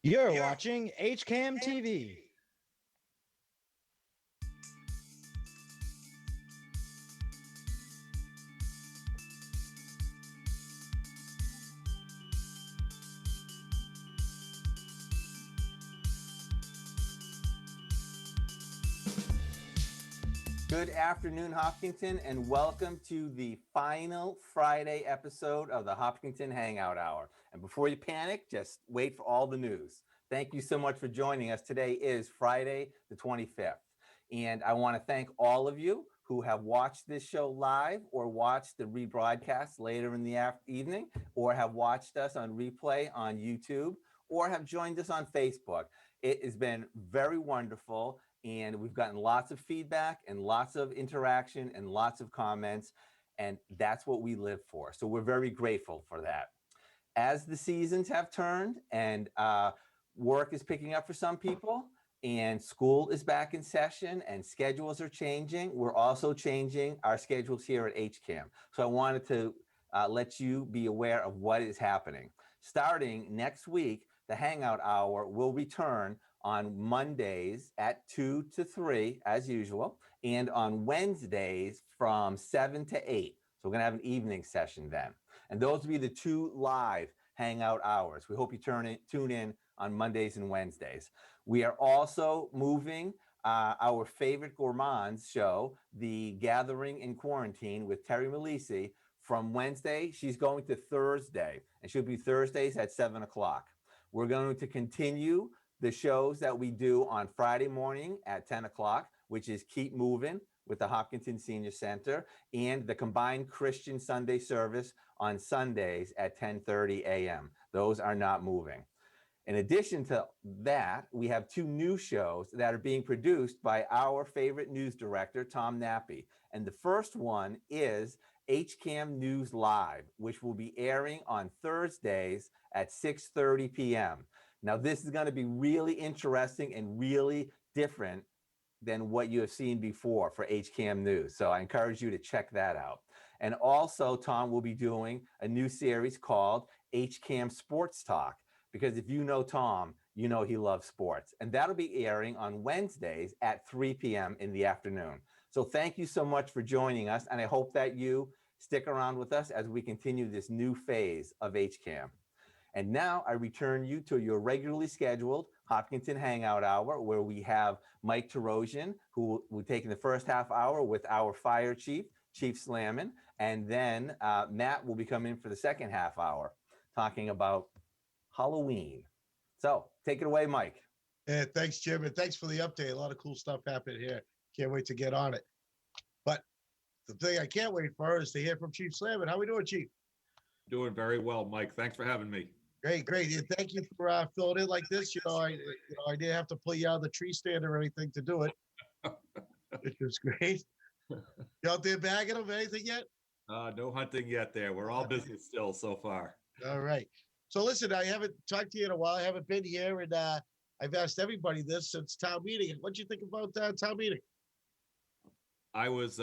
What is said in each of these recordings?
You're watching Hcam TV. Good afternoon, Hopkinton, and welcome to the final Friday episode of the Hopkinton Hangout Hour. And before you panic, just wait for all the news. Thank you so much for joining us. Today is Friday, the 25th. And I want to thank all of you who have watched this show live or watched the rebroadcast later in the evening, or have watched us on replay on YouTube, or have joined us on Facebook. It has been very wonderful. And we've gotten lots of feedback and lots of interaction and lots of comments. And that's what we live for. So we're very grateful for that. As the seasons have turned and work is picking up for some people and school is back in session and schedules are changing, we're also changing our schedules here at Hcam. So I wanted to let you be aware of what is happening. Starting next week, the Hangout Hour will return on Mondays at 2 to 3, as usual, and on Wednesdays from 7 to 8. So we're going to have an evening session then. And those will be the two live Hangout hours. We hope you tune in on Mondays and Wednesdays. We are also moving our favorite gourmands show, The Gathering in Quarantine with Terry Malisi, from Wednesday. She's going to Thursday, and she'll be Thursdays at 7 o'clock. We're going to continue the shows that we do on Friday morning at 10 o'clock, which is Keep Moving with the Hopkinton Senior Center, and the combined Christian Sunday service on Sundays at 10:30 a.m. Those are not moving. In addition to that, we have two new shows that are being produced by our favorite news director, Tom Nappy. And the first one is Hcam News Live, which will be airing on Thursdays at 6:30 p.m. Now, this is going to be really interesting and really different than what you have seen before for Hcam News. So I encourage you to check that out. And also, Tom will be doing a new series called Hcam Sports Talk, because if you know Tom, you know he loves sports. And that'll be airing on Wednesdays at 3 p.m. in the afternoon. So thank you so much for joining us. And I hope that you stick around with us as we continue this new phase of Hcam. And now I return you to your regularly scheduled Hopkinton Hangout Hour, where we have Mike Terosian, who will take in the first half hour with our fire chief, Chief Slammin, and then Matt will be coming in for the second half hour, talking about Halloween. So take it away, Mike. Yeah, thanks, Jim, and thanks for the update. A lot of cool stuff happened here. Can't wait to get on it. But the thing I can't wait for is to hear from Chief Slammin. How we doing, Chief? Doing very well, Mike. Thanks for having me. Great. And thank you for filling in like this. I didn't have to pull you out of the tree stand or anything to do it, which was great. You out there bagging them? Anything yet? No hunting yet there. We're all busy still so far. All right. So listen, I haven't talked to you in a while. I haven't been here, and I've asked everybody this since town meeting. What'd you think about town meeting? I was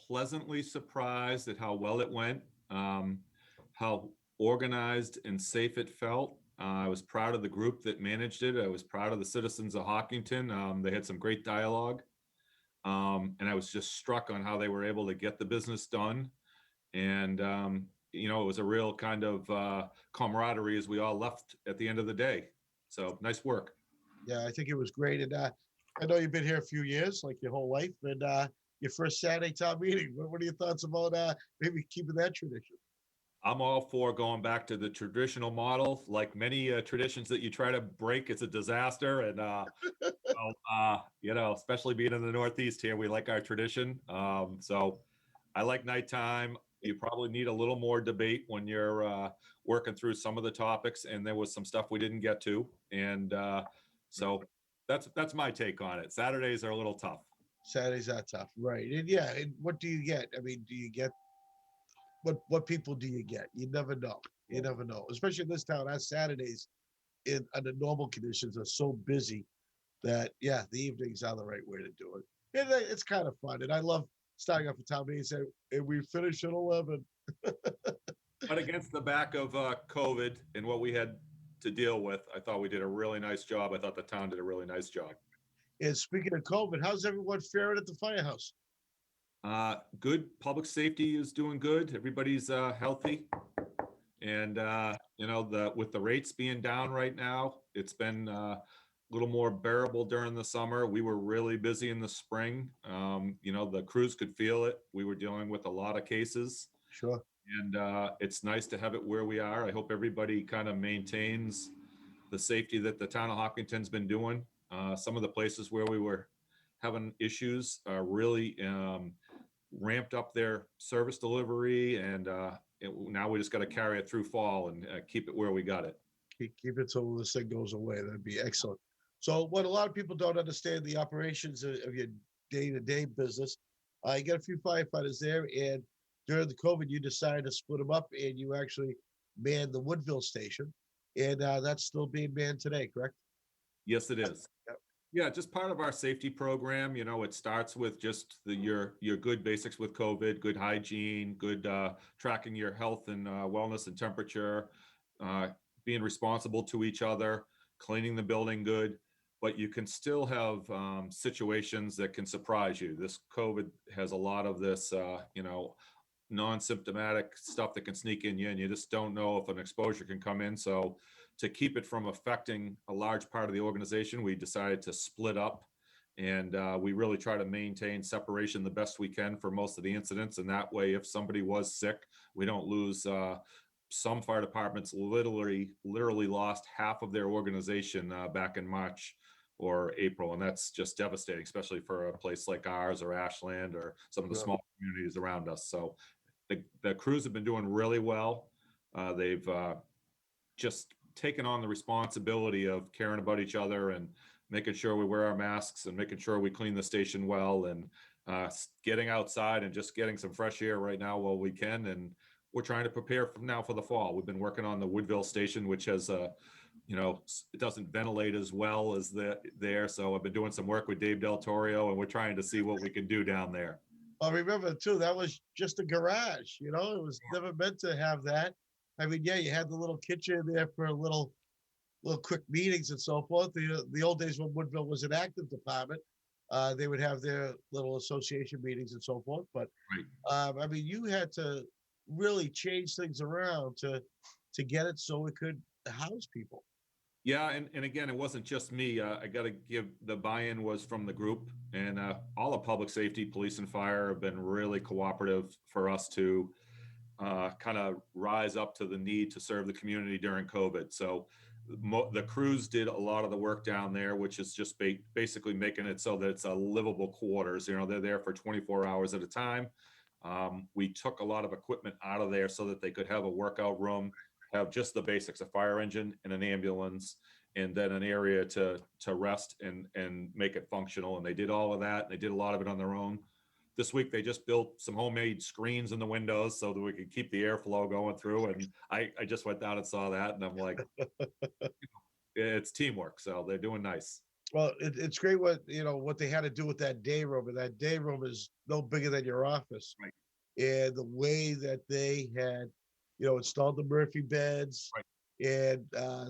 pleasantly surprised at how well it went, how organized and safe it felt. I was proud of the group that managed it. I was proud of the citizens of Hopkinton. They had some great dialogue. And I was just struck on how they were able to get the business done. And, it was a real kind of camaraderie as we all left at the end of the day. So nice work. Yeah, I think it was great. And I know you've been here a few years, like your whole life, and your first Saturday town meeting. What are your thoughts about maybe keeping that tradition? I'm all for going back to the traditional model. Like many traditions that you try to break, it's a disaster. And, especially being in the Northeast here, we like our tradition. So I like nighttime. You probably need a little more debate when you're working through some of the topics. And there was some stuff we didn't get to. And so that's my take on it. Saturdays are a little tough. Saturdays are tough, right? And yeah, and what do you get? I mean, do you get what people do you get? You never know. You never know. Especially in this town, our Saturdays under normal conditions are so busy that the evenings are the right way to do it. And it's kind of fun. And I love starting off a town meeting and say, and we finish at 11. But against the back of COVID and what we had to deal with. I thought we did a really nice job. I thought the town did a really nice job. And speaking of COVID, how's everyone faring at the firehouse? Good. Public safety is doing good. Everybody's healthy. And with the rates being down right now, it's been a little more bearable during the summer. We were really busy in the spring. The crews could feel it. We were dealing with a lot of cases. Sure. And it's nice to have it where we are. I hope everybody kind of maintains the safety that the town of Hopkinton's been doing. Some of the places where we were having issues really ramped up their service delivery, and now we just got to carry it through fall and keep it where we got it. Keep it till this thing goes away. That'd be excellent. So what a lot of people don't understand the operations of your day-to-day business. You got a few firefighters there, and during the COVID, you decided to split them up, and you actually manned the Woodville station, and that's still being manned today, correct? Yes, it is. Yep. Yeah, just part of our safety program. It starts with just your good basics with COVID, good hygiene, good tracking your health and wellness and temperature, being responsible to each other, cleaning the building good. But you can still have situations that can surprise you. This COVID has a lot of this, non-symptomatic stuff that can sneak in you, and you just don't know if an exposure can come in. So to keep it from affecting a large part of the organization, we decided to split up, and we really try to maintain separation the best we can for most of the incidents. And that way, if somebody was sick, we don't lose. Some fire departments literally lost half of their organization back in March or April, and that's just devastating, especially for a place like ours or Ashland or some of the small communities around us. So the crews have been doing really well. They've just taken on the responsibility of caring about each other and making sure we wear our masks and making sure we clean the station well, and getting outside and just getting some fresh air right now while we can. And we're trying to prepare for the fall. We've been working on the Woodville station, which has it doesn't ventilate as well as there. So I've been doing some work with Dave Del Torio, and we're trying to see what we can do down there. I remember too, that was just a garage, it was never meant to have that. I mean, yeah, you had the little kitchen there for little quick meetings and so forth. The old days when Woodville was an active department, they would have their little association meetings and so forth. But I mean, you had to really change things around to get it so it could house people. Yeah, and again, it wasn't just me. I got to give the buy-in was from the group, and all of public safety, police and fire have been really cooperative for us to kind of rise up to the need to serve the community during COVID. So the crews did a lot of the work down there, which is just basically making it so that it's a livable quarters. They're there for 24 hours at a time. We took a lot of equipment out of there so that they could have a workout room, have just the basics, a fire engine and an ambulance, and then an area to rest and make it functional. And they did all of that. And they did a lot of it on their own. This week, they just built some homemade screens in the windows so that we could keep the airflow going through. And I just went down and saw that, and I'm like, it's teamwork. So they're doing nice. Well, it's great what they had to do with that day room, and that day room is no bigger than your office. Right. And the way that they had, installed the Murphy beds, right. And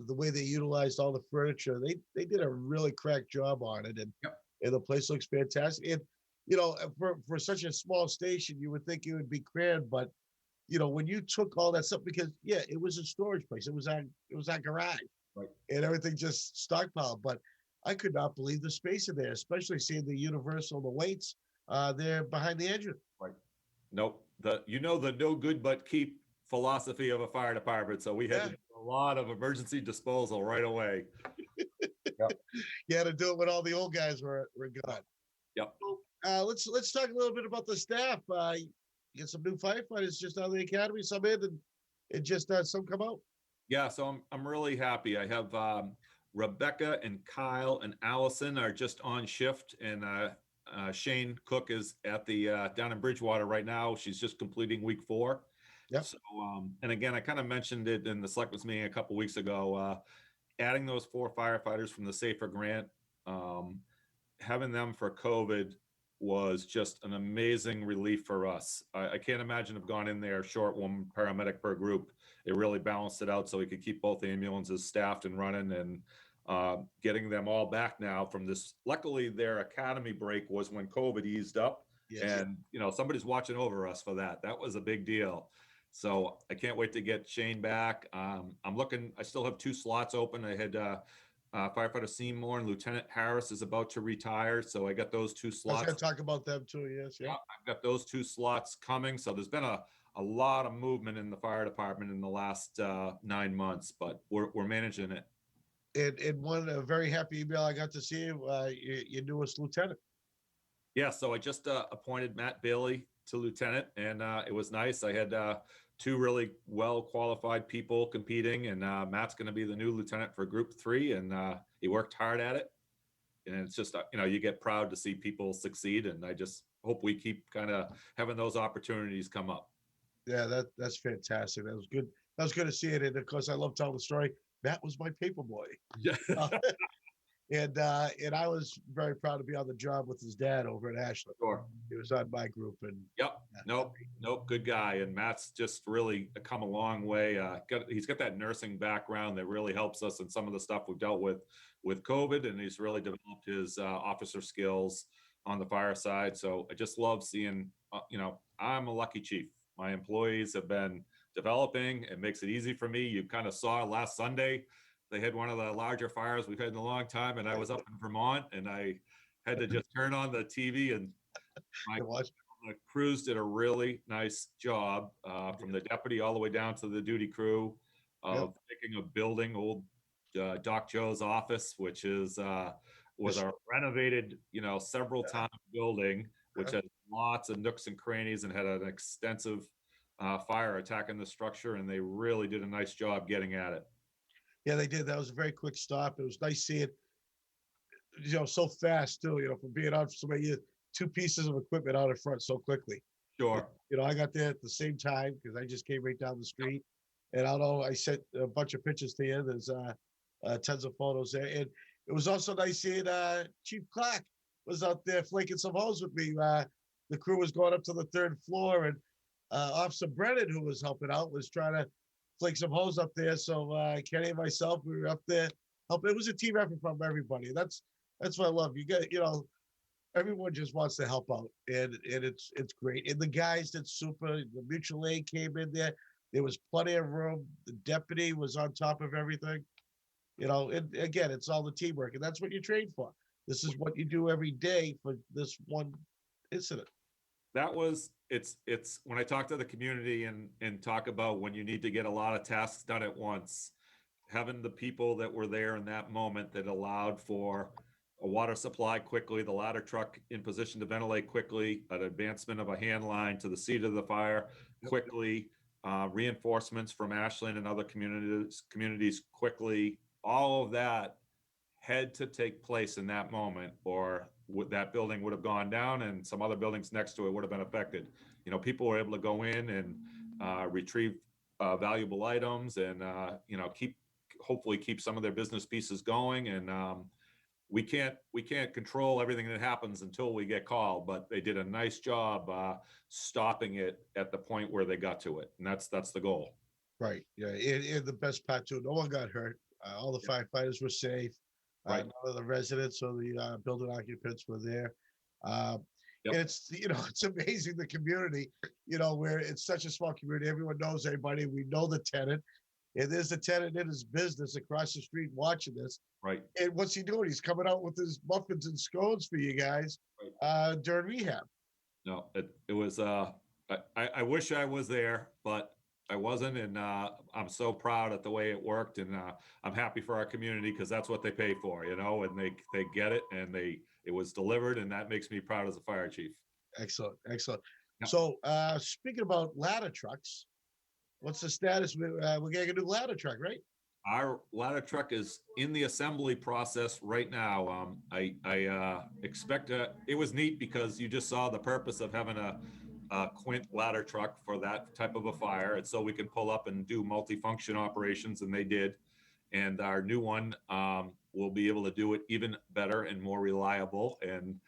the way they utilized all the furniture, they did a really crack job on it, and Yep. and the place looks fantastic. And for such a small station, you would think it would be crammed, but when you took all that stuff, because it was a storage place, it was our garage, Right. and everything just stockpiled. But I could not believe the space in there, especially seeing the universal, the weights there behind the engine. Right. Nope. The no good but keep philosophy of a fire department. So we had to do a lot of emergency disposal right away. Yep. You had to do it when all the old guys were gone. Yep. Let's talk a little bit about the staff. You get some new firefighters just out of the academy, some in and just some come out. Yeah, so I'm really happy. I have Rebecca and Kyle and Allison are just on shift, and Shane Cook is at the down in Bridgewater right now. She's just completing week 4. Yep. So and again, I kind of mentioned it in the selectmen's meeting a couple weeks ago. Adding those 4 firefighters from the Safer grant, having them for COVID was just an amazing relief for us. I can't imagine have gone in there short one paramedic per group. It really balanced it out so we could keep both ambulances staffed and running, and getting them all back now from this. Luckily, their academy break was when COVID eased up, Yes. and somebody's watching over us for that. That was a big deal. So I can't wait to get Shane back. I'm looking. I still have 2 slots open. I had Firefighter Seymour and Lieutenant Harris is about to retire, so I got those 2 I was slots. going to talk about them too. Yes. Yeah. I've got those 2 slots coming. So there's been a lot of movement in the fire department in the last 9 months, but we're managing it. And one very happy email I got to see your newest lieutenant. Yeah, so I just appointed Matt Bailey to lieutenant, and it was nice. I had 2 really well qualified people competing, and Matt's going to be the new lieutenant for Group 3, and he worked hard at it. And it's just you get proud to see people succeed, and I just hope we keep kind of having those opportunities come up. Yeah, that's fantastic. That was good. That was good to see it. And of course, I love telling the story. Matt was my paper boy. Yeah. And I was very proud to be on the job with his dad over at Ashland. Sure. He was on my group, and Yep. Nope. Good guy. And Matt's just really come a long way. He's got that nursing background that really helps us in some of the stuff we've dealt with COVID, and he's really developed his officer skills on the fire side. So I just love seeing. I'm a lucky chief. My employees have been developing. It makes it easy for me. You kind of saw last Sunday. They had one of the larger fires we've had in a long time, and I was up in Vermont, and I had to just turn on the TV, and the crews did a really nice job, from the deputy all the way down to the duty crew, of taking a building, old Doc Joe's office, which was a renovated, several time building, which had lots of nooks and crannies and had an extensive fire attacking the structure, and they really did a nice job getting at it. yeah, they did. That was a very quick stop. It was nice seeing, so fast too. From being out for so many years, 2 pieces of equipment out in front so quickly. Sure. I got there at the same time because I just came right down the street, and although I sent a bunch of pictures to you, there's tons of photos there, and it was also nice seeing Chief Clark was out there flaking some hose with me. The crew was going up to the 3rd floor, and Officer Brennan, who was helping out, was trying to flake some hose up there. So Kenny and myself, we were up there helping. It was a team effort from everybody. That's what I love. You get, everyone just wants to help out, and it's great. And the guys did super. The mutual aid came in there. There was plenty of room. The deputy was on top of everything. And again, it's all the teamwork, and that's what you train for. This is what you do every day for this one incident. It's when I talk to the community and talk about when you need to get a lot of tasks done at once, having the people that were there in that moment that allowed for a water supply quickly, the ladder truck in position to ventilate quickly, an advancement of a hand line to the seat of the fire quickly, reinforcements from Ashland and other communities quickly. All of that had to take place in that moment, or that building would have gone down, and some other buildings next to it would have been affected. People were able to go in and retrieve valuable items, and hopefully keep some of their business pieces going. And we can't control everything that happens until we get called, but they did a nice job stopping it at the point where they got to it, and that's the goal. Right. Yeah. And the best part too, no one got hurt. All the firefighters were safe. Right. None of the residents or the building occupants were there. Yep. And it's, it's amazing, the community, where it's such a small community. Everyone knows everybody. We know the tenant. And there's a tenant in his business across the street watching this. Right. And what's he doing? He's coming out with his muffins and scones for you guys during rehab. No, it was, I wish I was there, but I wasn't. And I'm so proud at the way it worked. And I'm happy for our community, because that's what they pay for, and they get it, and it was delivered. And that makes me proud as a fire chief. Excellent. Excellent. Yep. So speaking about ladder trucks, what's the status? We're getting a new ladder truck, right? Our ladder truck is in the assembly process right now. I expect it was neat because you just saw the purpose of having a Quint ladder truck for that type of a fire. It's so we can pull up and do multifunction operations, and they did. and our new one will be able to do it even better and more reliable. And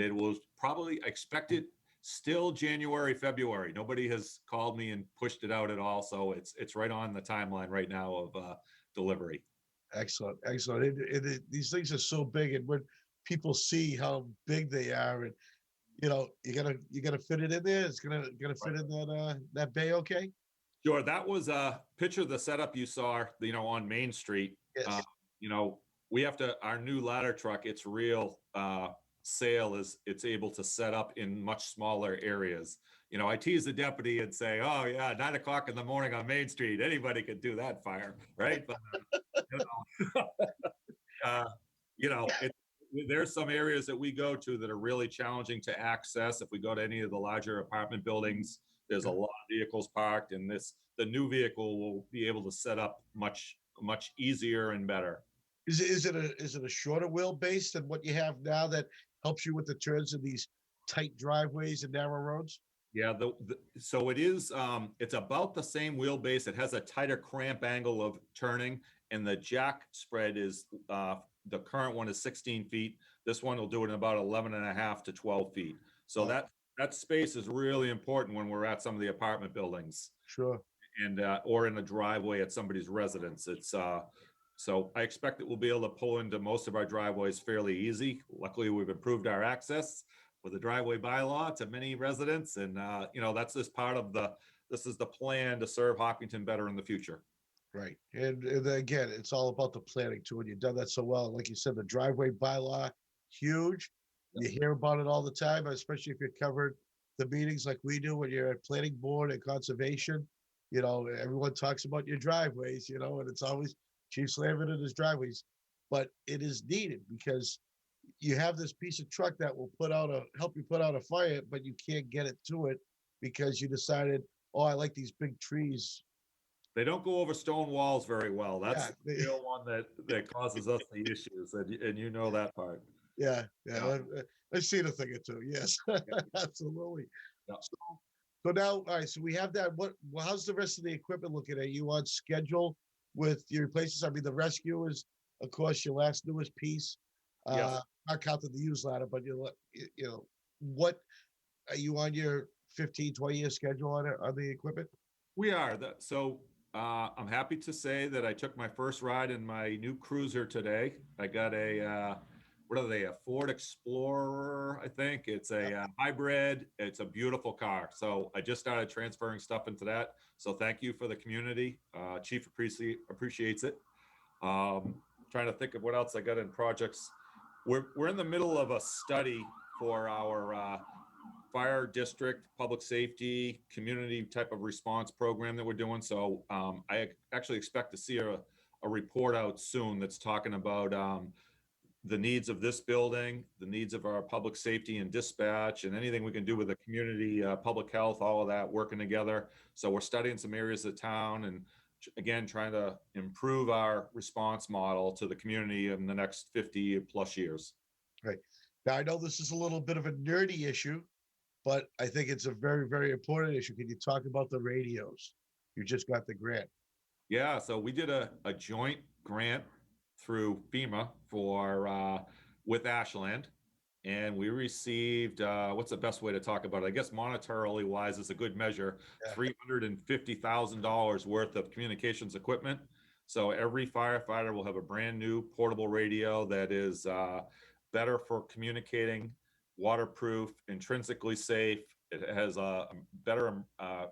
it will probably, I expect it still January, February. Nobody has called me and pushed it out at all, so it's right on the timeline right now of delivery. Excellent, excellent. These things are so big, and when people see how big they are, and you gotta fit it in there. It's gonna fit in that bay, okay? Sure, that was a picture of the setup you saw, on Main Street. Yes. You know, we have to, our new ladder truck, its real sail is it's able to set up in much smaller areas. I tease the deputy and say, oh yeah, 9 o'clock in the morning on Main Street, anybody could do that fire, right? But, uh, there's some areas that we go to that are really challenging to access. If we go to any of the larger apartment buildings, there's a lot of vehicles parked, and the new vehicle will be able to set up much easier and better. Is it a shorter wheelbase than what you have now that helps you with the turns of these tight driveways and narrow roads? Yeah, so it is. It's about the same wheelbase. It has a tighter cramp angle of turning, and the jack spread is the current one is 16 feet. This one will do it in about 11 and a half to 12 feet. So Wow. that space is really important when we're at some of the apartment buildings Sure. and or in a driveway at somebody's residence. It's so I expect that we'll be able to pull into most of our driveways fairly easy. Luckily, we've improved our access with the driveway bylaw to many residents, and that's just part of this is the plan to serve Hopkinton better in the future. Right. And again, it's all about the planning too. And you've done that so well. Like you said, the driveway bylaw, huge. You hear about it all the time, especially if you're covered the meetings like we do when you're at planning board and conservation. Everyone talks about your driveways, and it's always Chief slamming in his driveways. But it is needed because you have this piece of truck that will help you put out a fire, but you can't get it to it because you decided, oh, I like these big trees. They don't go over stone walls very well. That's Yeah, the real one that causes us the issues, and you know that part. Yeah. Yeah. I've seen a thing or two. Yes, absolutely. Yeah. So now, all right. So we have that. How's the rest of the equipment looking? Are you on schedule with your replacements? I mean, the rescue is, of course, your last newest piece. Yes. Not counting the used ladder, but what are you on your 15, 20-year schedule on the equipment? We are. So I'm happy to say that I took my first ride in my new cruiser today. I got a what are they? A Ford Explorer, I think. It's a hybrid. It's a beautiful car. So I just started transferring stuff into that. So thank you for the community. Chief appreciates it. Trying to think of what else I got in projects. We're in the middle of a study for our fire district, public safety, community type of response program that we're doing. So I actually expect to see a report out soon that's talking about the needs of this building, the needs of our public safety and dispatch, and anything we can do with the community, public health, all of that working together. So we're studying some areas of town and again, trying to improve our response model to the community in the next 50 plus years. Right. Now, I know this is a little bit of a nerdy issue, but I think it's a very, very important issue. Can you talk about the radios? You just got the grant. Yeah, so we did a joint grant through FEMA for with Ashland, and we received what's the best way to talk about it? I guess monetarily wise is a good measure. Yeah. $350,000 worth of communications equipment. So every firefighter will have a brand new portable radio that is better for communicating, waterproof, intrinsically safe. It has better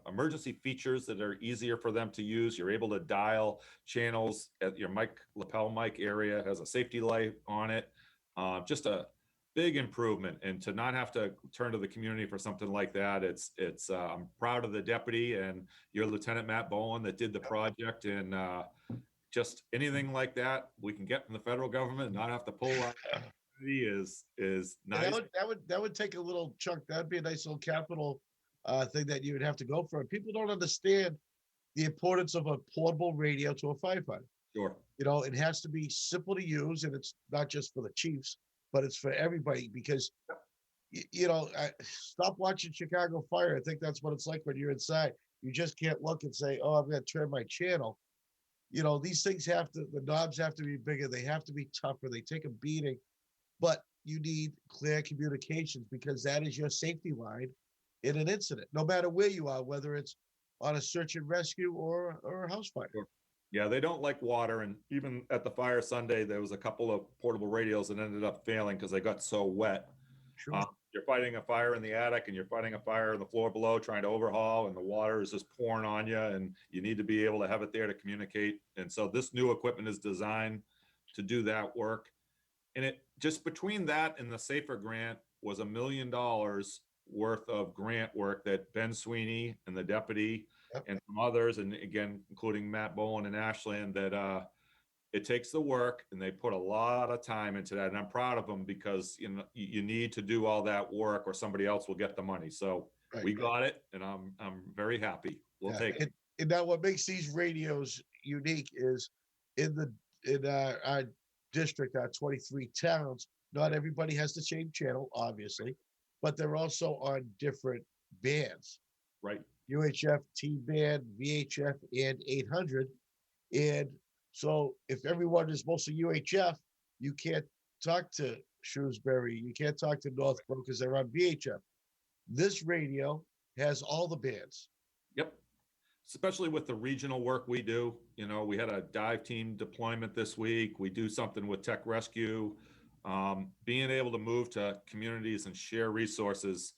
emergency features that are easier for them to use. You're able to dial channels at your lapel mic area. It has a safety light on it. Just a big improvement, and to not have to turn to the community for something like that. I'm proud of the deputy and your Lieutenant Matt Bowen that did the project, and just anything like that we can get from the federal government and not have to pull out. Is nice. That would take a little chunk. That'd be a nice little capital thing that you would have to go for. People don't understand the importance of a portable radio to a firefighter. Sure. It has to be simple to use, and it's not just for the chiefs, but it's for everybody because, stop watching Chicago Fire. I think that's what it's like when you're inside. You just can't look and say, oh, I'm going to turn my channel. these things the knobs have to be bigger. They have to be tougher. They take a beating, but you need clear communications because that is your safety line in an incident, no matter where you are, whether it's on a search and rescue or a house fire. Sure. Yeah, they don't like water. And even at the fire Sunday, there was a couple of portable radios that ended up failing because they got so wet. Sure. You're fighting a fire in the attic and you're fighting a fire on the floor below, trying to overhaul, and the water is just pouring on you, and you need to be able to have it there to communicate. And so this new equipment is designed to do that work. And it just between that and the Safer grant was $1 million worth of grant work that Ben Sweeney and the deputy Yep. and some others, and again, including Matt Bowen and Ashland, that it takes the work and they put a lot of time into that. And I'm proud of them because you need to do all that work or somebody else will get the money. So Right. we got it, and I'm very happy. We'll take it. And now what makes these radios unique is in our district, our 23 towns, not everybody has the same channel, obviously, but they're also on different bands. Right. UHF, T-band, VHF, and 800. And so if everyone is mostly UHF, you can't talk to Shrewsbury, you can't talk to Northbrook because they're on VHF. This radio has all the bands. Yep. Especially with the regional work we do. We had a dive team deployment this week. We do something with tech rescue. Being able to move to communities and share resources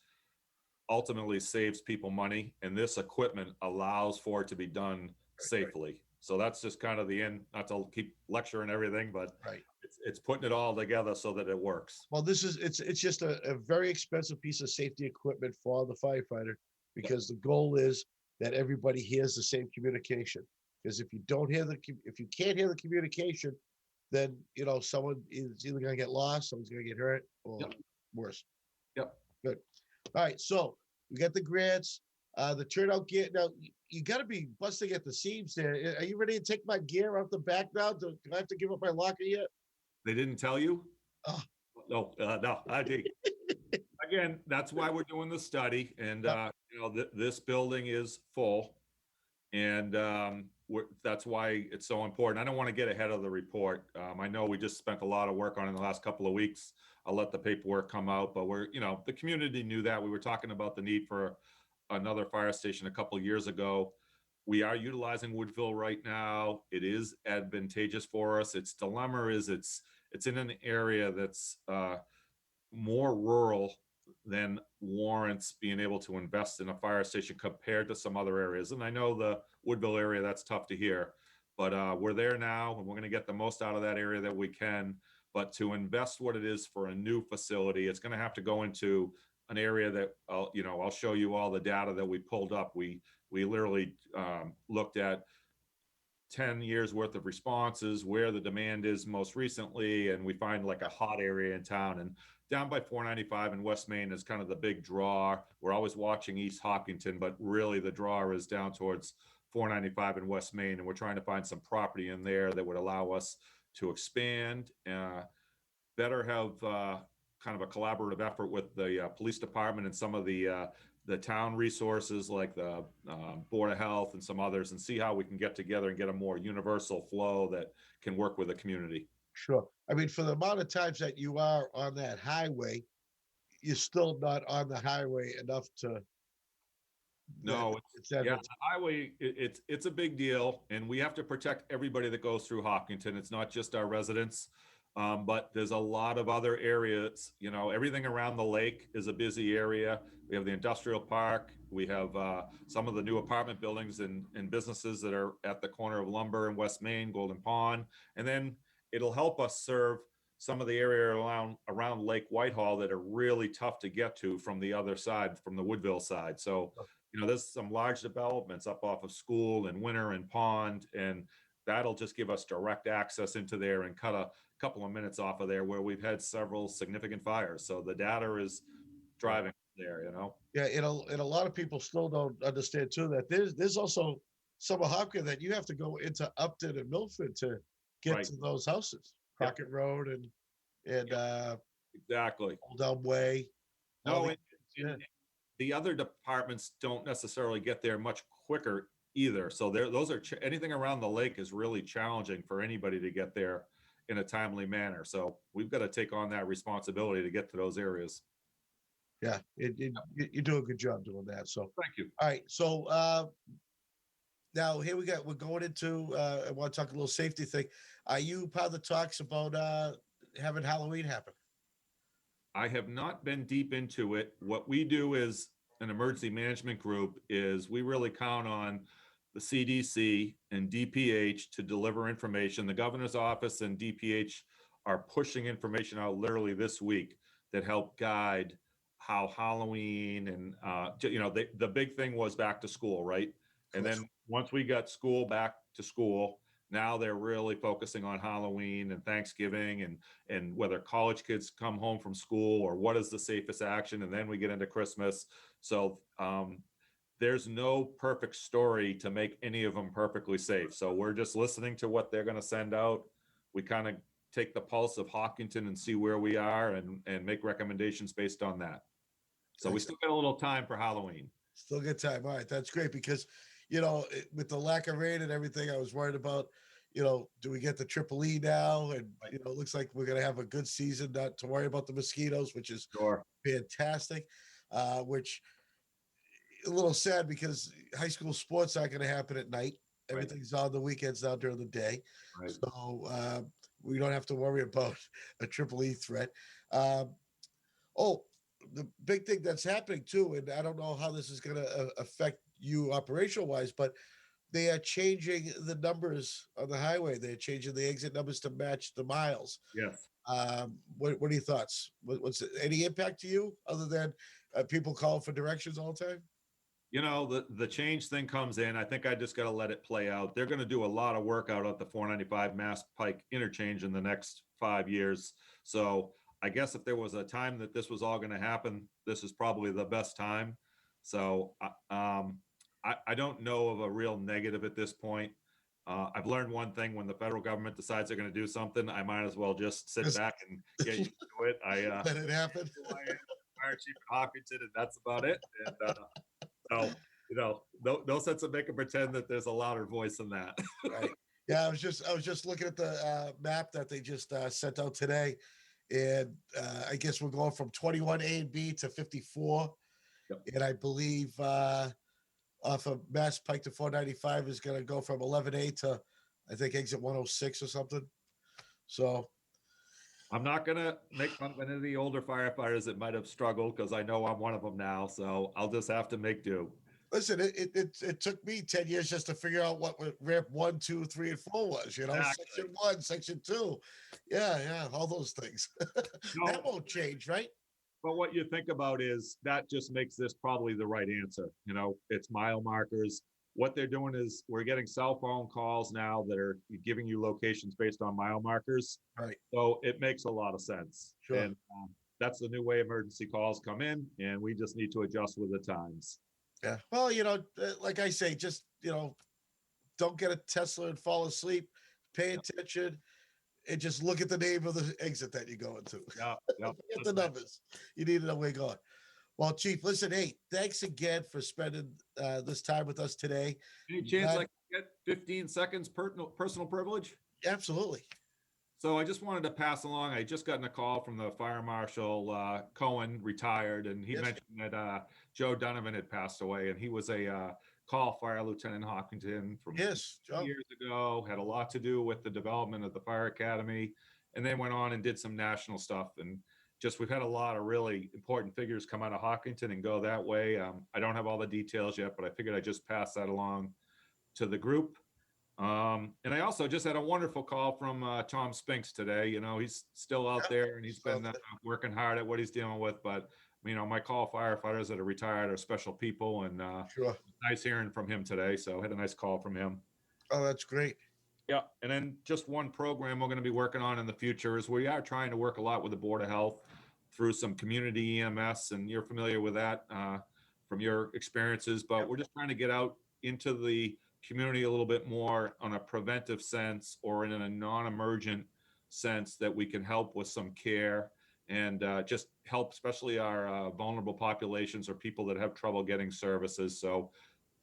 ultimately saves people money. And this equipment allows for it to be done safely. So that's just kind of the end, not to keep lecturing everything, but Right. It's putting it all together so that it works. Well, it's just a very expensive piece of safety equipment for the firefighter because the goal is that everybody hears the same communication. Because if you can't hear the communication, then someone is either gonna get lost, someone's gonna get hurt, or worse. Yep. Good. All right, so we got the grants, the turnout gear. Now you got to be busting at the seams there. Are you ready to take my gear out the back now? Do I have to give up my locker yet? They didn't tell you? Oh. No, I did. Again, that's why we're doing the study. And, this building is full. And that's why it's so important. I don't want to get ahead of the report. I know we just spent a lot of work on it in the last couple of weeks. I'll let the paperwork come out, but the community knew that. We were talking about the need for another fire station a couple of years ago. We are utilizing Woodville right now. It is advantageous for us. Its dilemma is it's in an area that's more rural than warrants being able to invest in a fire station compared to some other areas. And I know the Woodville area, that's tough to hear, but we're there now and we're going to get the most out of that area that we can. But to invest what it is for a new facility, it's going to have to go into an area that I'll show you all the data that we pulled up. We literally looked at 10 years worth of responses, where the demand is most recently, and we find like a hot area in town. And down by 495 in West Main is kind of the big draw. We're always watching East Hopkinton, but really the draw is down towards 495 in West Main. And we're trying to find some property in there that would allow us to expand, better have kind of a collaborative effort with the police department and some of the town resources like the Board of Health and some others, and see how we can get together and get a more universal flow that can work with the community. Sure. I mean, for the amount of times that you are on that highway, you're still not on the highway enough to. No, the highway, it's a big deal, and we have to protect everybody that goes through Hopkinton. It's not just our residents. But there's a lot of other areas, everything around the lake is a busy area. We have the industrial park. We have some of the new apartment buildings and businesses that are at the corner of Lumber and West Main, Golden Pond. And then it'll help us serve some of the area around Lake Whitehall that are really tough to get to from the other side, from the Woodville side. So, there's some large developments up off of School and Winter and Pond, and that'll just give us direct access into there and cut a couple of minutes off of there where we've had several significant fires. So the data is driving there, Yeah, and a lot of people still don't understand too that there's also some of Hopkins that you have to go into Upton and Milford to get to those houses, Crockett Road and exactly Old Elm Way. No, the other departments don't necessarily get there much quicker either. So those are anything around the lake is really challenging for anybody to get there in a timely manner. So we've got to take on that responsibility to get to those areas. Yeah, you do a good job doing that. So, Thank you. all right. So now here we're going into I want to talk a little safety thing. Are you part of the talks about having Halloween happen? I have not been deep into it. What we do is an emergency management group is we really count on the CDC and DPH to deliver information. The governor's office and DPH are pushing information out literally this week that help guide how Halloween and the big thing was back to school, right? And then once we got school back to school, now they're really focusing on Halloween and Thanksgiving and whether college kids come home from school or what is the safest action. And then we get into Christmas. So there's no perfect story to make any of them perfectly safe. So we're just listening to what they're going to send out. We kind of take the pulse of Hopkinton and see where we are and make recommendations based on that. So we still got a little time for Halloween. Still good time. All right, that's great because, with the lack of rain and everything, I was worried about, do we get the Triple E now? And, it looks like we're going to have a good season, not to worry about the mosquitoes, which is fantastic, which a little sad because high school sports aren't going to happen at night. Everything's on the weekends now during the day. Right. So we don't have to worry about a Triple E threat. The big thing that's happening too, and I don't know how this is going to affect you operational wise, but they are changing the numbers on the highway. They're changing the exit numbers to match the miles. Yes. What are your thoughts? What's any impact to you other than people calling for directions all the time? The change thing comes in. I think I just got to let it play out. They're going to do a lot of work out at the 495 Mass Pike interchange in the next 5 years. So I guess if there was a time that this was all going to happen, this is probably the best time. So I don't know of a real negative at this point. I've learned one thing: when the federal government decides they're going to do something, I might as well just sit back and get used to it. Let it happen. Fire chief at Hopkinton, and that's about it. And no sense of making pretend that there's a louder voice than that. Right. Yeah, I was just looking at the map that they just sent out today, and I guess we're going from 21A and B to 54, and I believe off of Mass Pike to 495 is going to go from 11A to I think exit 106 or something. So I'm not going to make fun of any of the older firefighters that might have struggled because I know I'm one of them now. So I'll just have to make do. Listen, it took me 10 years just to figure out what ramp 1, 2, 3, and 4 was, Exactly. Section 1, section 2. Yeah, all those things. That won't change, right? But what you think about is that just makes this probably the right answer. It's mile markers. What they're doing is we're getting cell phone calls now that are giving you locations based on mile markers. Right. So it makes a lot of sense. Sure. And that's the new way emergency calls come in, and we just need to adjust with the times. Yeah. Well, like I say, just, don't get a Tesla and fall asleep. Pay attention and just look at the name of the exit that you're going to. Yeah. Forget the numbers. You need to know where you're going. Well, Chief, listen, hey, thanks again for spending this time with us today. Any chance I can get 15 seconds personal privilege? Absolutely. So I just wanted to pass along. I just gotten a call from the fire marshal, Cohen, retired, and he mentioned that Joe Donovan had passed away, and he was a call fire lieutenant in Hopkinton from years ago, had a lot to do with the development of the fire academy, and then went on and did some national stuff. And just we've had a lot of really important figures come out of Hopkinton and go that way. I don't have all the details yet, but I figured I'd just pass that along to the group. And I also just had a wonderful call from Tom Spinks today. He's still out there and he's been working hard at what he's dealing with. But, my call firefighters that are retired are special people, and nice hearing from him today. So I had a nice call from him. Oh, that's great. Yeah. And then just one program we're going to be working on in the future is we are trying to work a lot with the Board of Health through some community EMS. And you're familiar with that from your experiences, but we're just trying to get out into the community a little bit more on a preventive sense or in a non-emergent sense that we can help with some care and just help, especially our vulnerable populations or people that have trouble getting services. So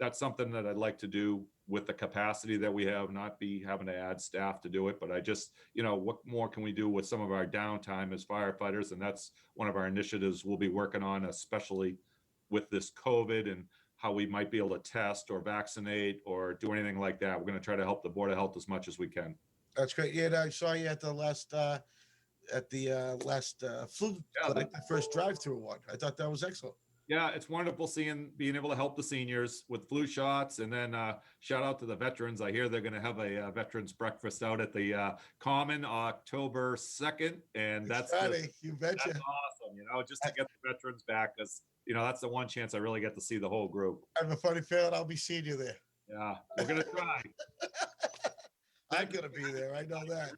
that's something that I'd like to do with the capacity that we have, not be having to add staff to do it. But I just, what more can we do with some of our downtime as firefighters? And that's one of our initiatives we'll be working on, especially with this COVID and how we might be able to test or vaccinate or do anything like that. We're going to try to help the Board of Health as much as we can. That's great. Yeah, and I saw you at the last flu, the first drive-through one. I thought that was excellent. Yeah, it's wonderful being able to help the seniors with flu shots, and then shout out to the veterans. I hear they're going to have a veterans breakfast out at the Common October 2nd, and that's you betcha. That's awesome. Just to get the veterans back, because that's the one chance I really get to see the whole group. I have a funny feeling I'll be seeing you there. Yeah, we're gonna try. I'm gonna be there. I know that.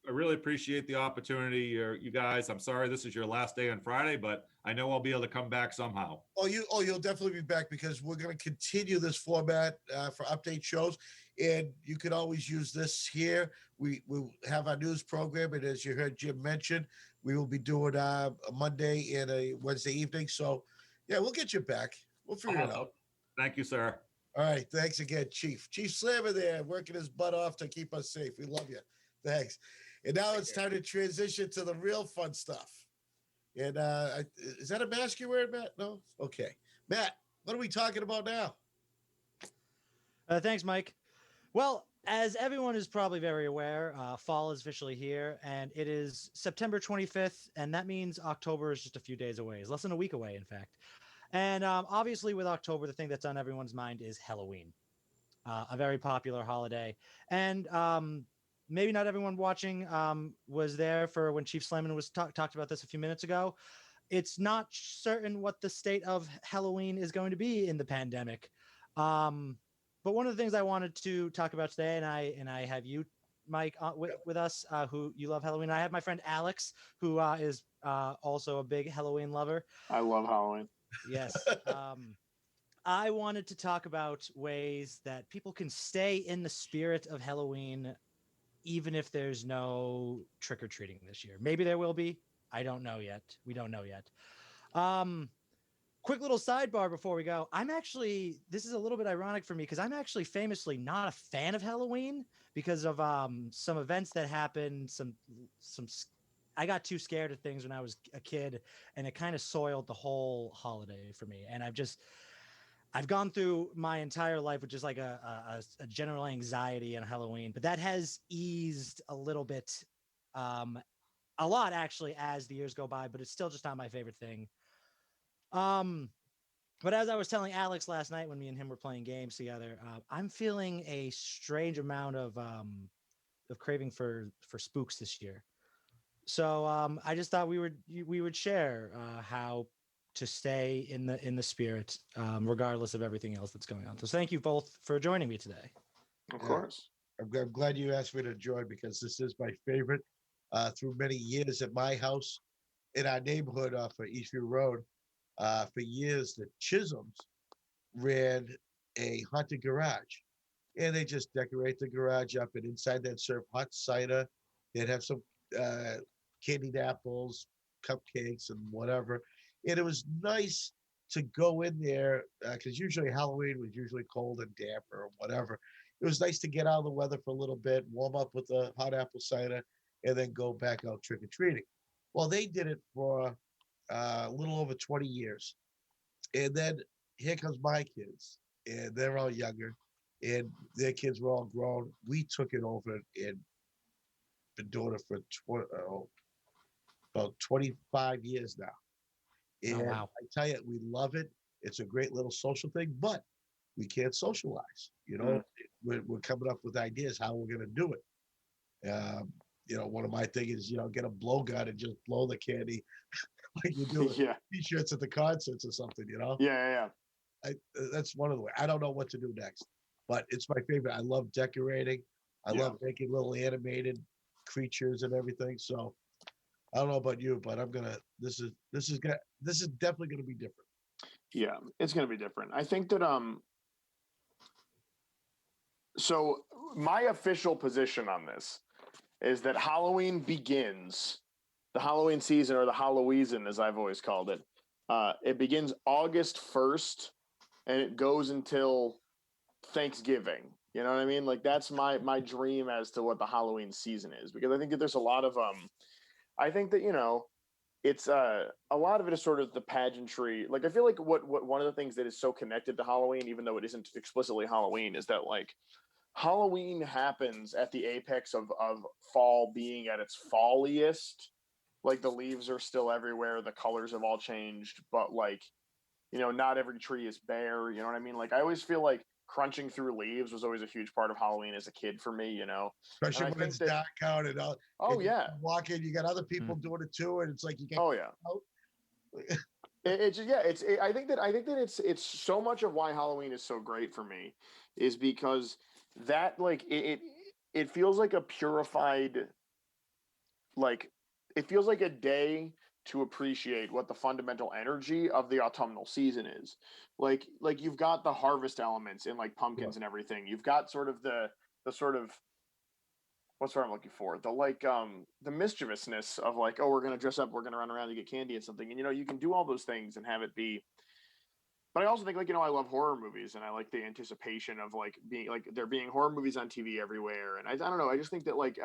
I really appreciate the opportunity, you guys. I'm sorry this is your last day on Friday, but I know I'll be able to come back somehow. You'll definitely be back, because we're gonna continue this format for update shows, and you can always use this here. We will have our news program, and as you heard Jim mention, we will be doing a Monday and a Wednesday evening. So, yeah, we'll get you back. We'll figure it out. Thank you, sir. All right. Thanks again, Chief. Chief Slammer there, working his butt off to keep us safe. We love you. Thanks. And now it's time to transition to the real fun stuff. And is that a mask you're wearing, Matt? No? Okay. Matt, what are we talking about now? Thanks, Mike. Well, as everyone is probably very aware, fall is officially here, and it is September 25th, and that means October is just a few days away. It's less than a week away, in fact. And obviously with October, the thing that's on everyone's mind is Halloween, a very popular holiday. And maybe not everyone watching was there for when Chief Slamman was talked about this a few minutes ago. It's not certain what the state of Halloween is going to be in the pandemic. But one of the things I wanted to talk about today, and I have you, Mike, with us, who you love Halloween. I have my friend Alex, who is also a big Halloween lover. I love Halloween. Yes. I wanted to talk about ways that people can stay in the spirit of Halloween, even if there's no trick-or-treating this year. Maybe there will be. I don't know yet. We don't know yet. Quick little sidebar before we go. This is a little bit ironic for me, because I'm actually famously not a fan of Halloween because of some events that happened, I got too scared of things when I was a kid, and it kind of soiled the whole holiday for me. And I've gone through my entire life with just like a general anxiety on Halloween, but that has eased a little bit, a lot actually, as the years go by, but it's still just not my favorite thing. But as I was telling Alex last night when me and him were playing games together, I'm feeling a strange amount of craving for spooks this year. So I just thought we would share how to stay in the spirit, regardless of everything else that's going on. So thank you both for joining me today. Of course. I'm glad you asked me to join, because this is my favorite. Through many years at my house in our neighborhood off of Eastview Road, for years the Chisholms ran a haunted garage, and they just decorate the garage up, and inside they'd serve hot cider. They'd have some candied apples, cupcakes, and whatever. And it was nice to go in there, because usually Halloween was usually cold and damp or whatever. It was nice to get out of the weather for a little bit, warm up with the hot apple cider, and then go back out trick-or-treating. Well, they did it for a little over 20 years. And then here comes my kids, and they're all younger, and their kids were all grown. We took it over and been doing it for about 25 years now. And Oh, wow. I tell you, we love it. It's a great little social thing, but we can't socialize. We're coming up with ideas how we're going to do it. One of my things is, get a blowgun and just blow the candy like you do with T-shirts at the concerts or something, Yeah. That's one of the ways. I don't know what to do next, but it's my favorite. I love decorating. I love making little animated creatures and everything. So I don't know about you, but this is definitely gonna be different. Yeah, it's going to be different. I think that so my official position on this is that Halloween begins, the Halloween season, or the Halloweezin, as I've always called it. It begins August 1st, and it goes until Thanksgiving. You know what I mean? Like that's my dream as to what the Halloween season is, because I think that there's a lot of I think that, you know, it's a lot of it is sort of the pageantry. Like I feel like what one of the things that is so connected to Halloween, even though it isn't explicitly Halloween, is that like Halloween happens at the apex of fall being at its falliest. Like the leaves are still everywhere, the colors have all changed, but like, you know, not every tree is bare. You know what I mean? Like I always feel like crunching through leaves was always a huge part of Halloween as a kid for me, you know. Especially And I when think it's that, dark out and all. oh And you yeah, walk in, you got other people doing it too, and it's like you get oh yeah. out. It's just, yeah, I think that it's so much of why Halloween is so great for me is because that like it feels like a purified, like it feels like a day to appreciate what the fundamental energy of the autumnal season is. Like you've got the harvest elements in like pumpkins and everything. You've got sort of the sort of, what's the word I'm looking for? The like the mischievousness of like, oh, we're gonna dress up, we're gonna run around to get candy and something. And you know, you can do all those things and have it be. But I also think, like, you know, I love horror movies and I like the anticipation of like being like there being horror movies on TV everywhere. And I don't know, I just think that like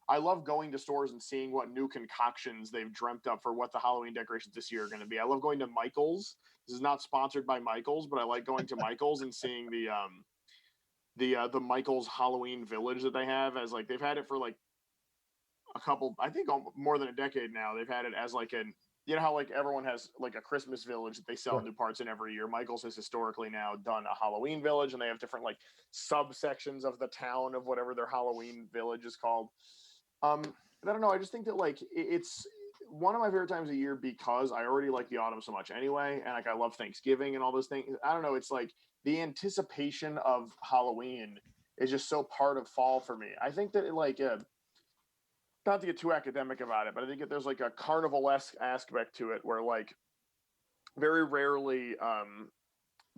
I love going to stores and seeing what new concoctions they've dreamt up for what the Halloween decorations this year are going to be. I love going to Michael's. This is not sponsored by Michael's, but I like going to Michael's and seeing the Michael's Halloween Village that they have, as like they've had it for like a couple, I think more than a decade now. They've had it as like an, you know how like everyone has like a Christmas village that they sell new parts in every year. Michael's has historically now done a Halloween village, and they have different like subsections of the town of whatever their Halloween village is called. I don't know. I just think that like it's one of my favorite times of year because I already like the autumn so much anyway, and like I love Thanksgiving and all those things. I don't know. It's like the anticipation of Halloween is just so part of fall for me. I think that like not to get too academic about it, but I think that there's like a carnival-esque aspect to it where like very rarely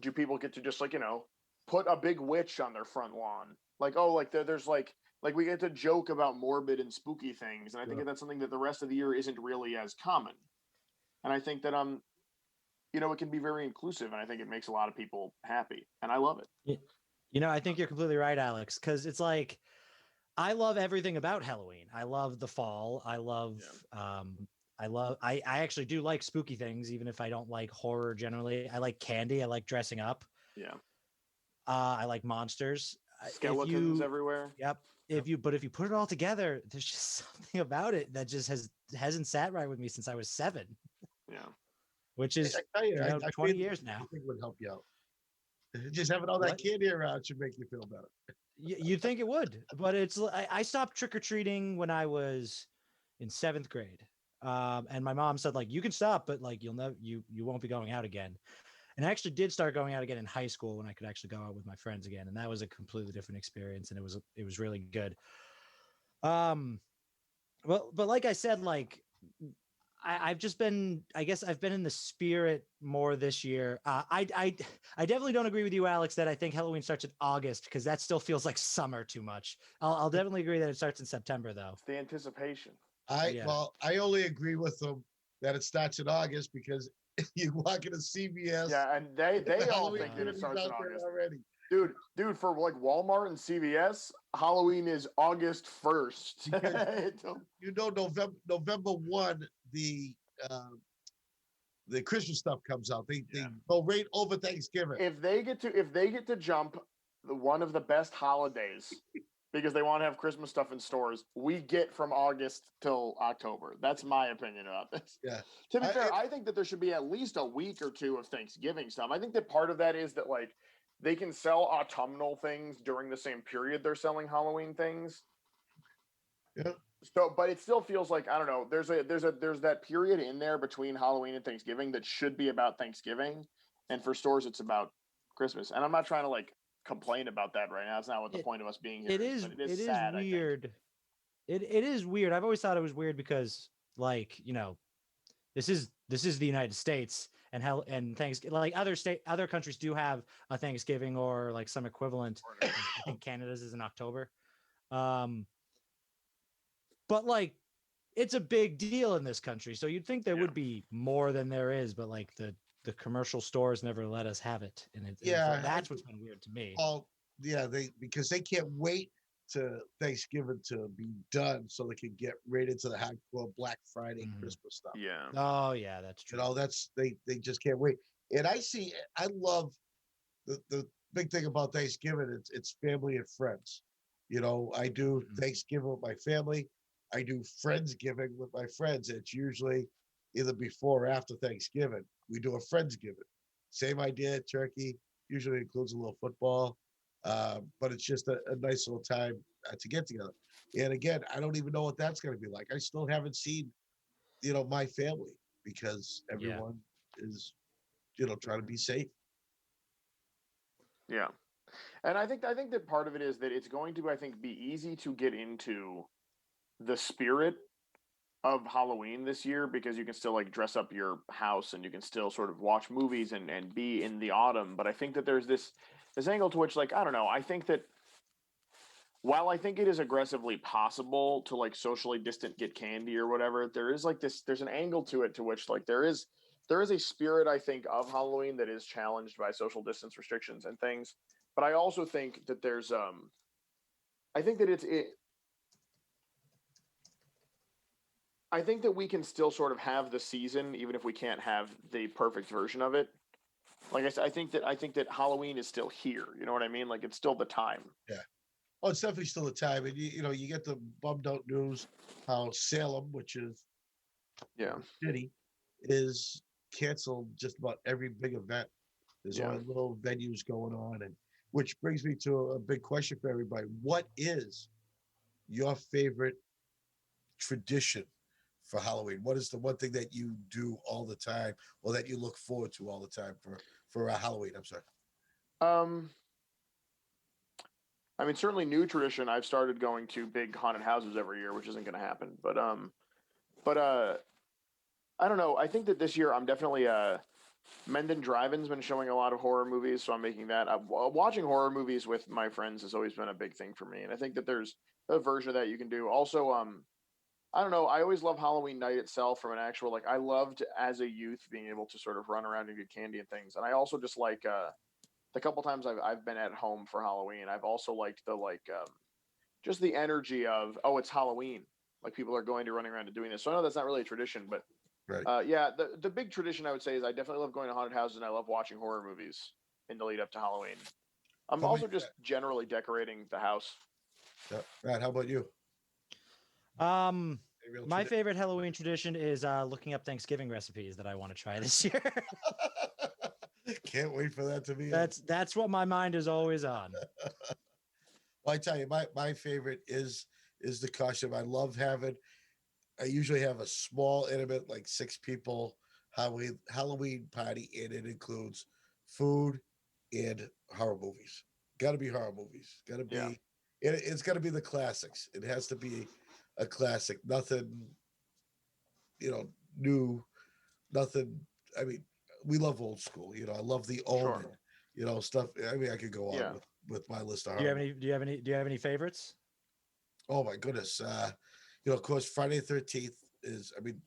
do people get to just like, you know, put a big witch on their front lawn. Like, oh, like there's like we get to joke about morbid and spooky things, and I think that that's something that the rest of the year isn't really as common. And I think that you know, it can be very inclusive, and I think it makes a lot of people happy, and I love it. You know, I think you're completely right, Alex, because it's like I love everything about Halloween. I love the fall. I actually do like spooky things, even if I don't like horror generally. I like candy. I like dressing up. Yeah. I like monsters. Skeletons everywhere. Yep. If you put it all together, there's just something about it that just hasn't sat right with me since I was 7. Yeah. Which is I tell you, I 20 feel years now. I think would help you out. Just having all that candy around should make you feel better. You'd think it would, but it's I stopped trick-or-treating when I was in 7th grade. And my mom said, like, you can stop, but like you won't be going out again. And I actually did start going out again in high school when I could actually go out with my friends again, and that was a completely different experience, and it was really good. Well, but like I said, like I've just been, I guess I've been in the spirit more this year. I definitely don't agree with you, Alex, that I think Halloween starts in August, because that still feels like summer too much. I'll definitely agree that it starts in September, though. It's the anticipation. Well, I only agree with them that it starts in August because you walk into CVS. Yeah, and they all think that it starts in August already. Dude, for like Walmart and CVS, Halloween is August 1st. You know, November 1, the Christmas stuff comes out. They go right over Thanksgiving. If they get to jump one of the best holidays because they want to have Christmas stuff in stores, we get from August till October. That's my opinion about this. Yeah. To be fair, I think that there should be at least a week or two of Thanksgiving stuff. I think that part of that is that like they can sell autumnal things during the same period they're selling Halloween things. Yeah. So, but it still feels like, I don't know, there's that period in there between Halloween and Thanksgiving that should be about Thanksgiving, and for stores it's about Christmas. And I'm not trying to like complain about that right now. It's not what the point of us being here. It is sad, weird. It is weird. I've always thought it was weird because, like, you know, this is the United States, and Thanksgiving, like other countries do have a Thanksgiving or like some equivalent. I think Canada's is in October. But like, it's a big deal in this country, so you'd think there would be more than there is, but like the commercial stores never let us have it, and that's what's been weird to me. Well, because they can't wait to Thanksgiving to be done so they can get right into the hardcore Black Friday, Mhm. Christmas stuff. Yeah. Oh yeah, that's You true. know, they just can't wait. And I love the big thing about Thanksgiving. It's family and friends. You know, I do Mhm. Thanksgiving with my family. I do Friendsgiving with my friends. It's usually either before or after Thanksgiving. We do a Friendsgiving. Same idea, turkey. Usually includes a little football, but it's just a nice little time to get together. And again, I don't even know what that's going to be like. I still haven't seen, my family because Yeah. everyone is, trying to be safe. Yeah. And I think that part of it is that it's going to, I think, be easy to get into the spirit of Halloween this year because you can still like dress up your house and you can still sort of watch movies and be in the autumn. But I think that there's this angle to which, like, I don't know, I think that while I think it is aggressively possible to like socially distant get candy or whatever, there is like there's an angle to it to which like there is a spirit I think of Halloween that is challenged by social distance restrictions and things. But I also think that there's I think that I think that we can still sort of have the season even if we can't have the perfect version of it. Like I said, I think that Halloween is still here. You know what I mean? Like it's still the time. Yeah. Oh, it's definitely still a time, and you get the bummed out news how Salem, which is Yeah. city, is canceled just about every big event. There's Yeah. only little venues going on, and which brings me to a big question for everybody: what is your favorite tradition for Halloween? What is the one thing that you do all the time, or that you look forward to all the time for Halloween? I'm sorry. Um, I mean, certainly new tradition. I've started going to big haunted houses every year, which isn't going to happen. But I don't know. I think that this year I'm definitely Mendon Drive-In's been showing a lot of horror movies, so I'm making that. Watching horror movies with my friends has always been a big thing for me, and I think that there's a version of that you can do. Also, I don't know. I always love Halloween night itself from an actual like. I loved as a youth being able to sort of run around and get candy and things, and I also just like the couple times I've been at home for Halloween. I've also liked the like just the energy of oh it's Halloween, like people are going to running around and doing this. So I know that's not really a tradition, but Right. yeah, the big tradition I would say is I definitely love going to haunted houses and I love watching horror movies in the lead up to Halloween. I'm How about also just generally decorating the house. Matt? How about you? Um, A real my tradi- favorite Halloween tradition is looking up Thanksgiving recipes that I want to try this year. Can't wait for that to be. That's what my mind is always on. Well, I tell you, my favorite is the costume. I love having. I usually have a small, intimate, like 6 people Halloween party, and it includes food and horror movies. Got to be horror movies. Got to Yeah, be. It's got to be the classics. It has to be a classic. Nothing, new. Nothing. I mean, we love old school. I love the sure. Omen. Stuff. I mean, I could go on Yeah, with my list of Do you horror have movies. any? Do you have any? Do you have any favorites? Oh my goodness. Of course, Friday the 13th is, I mean,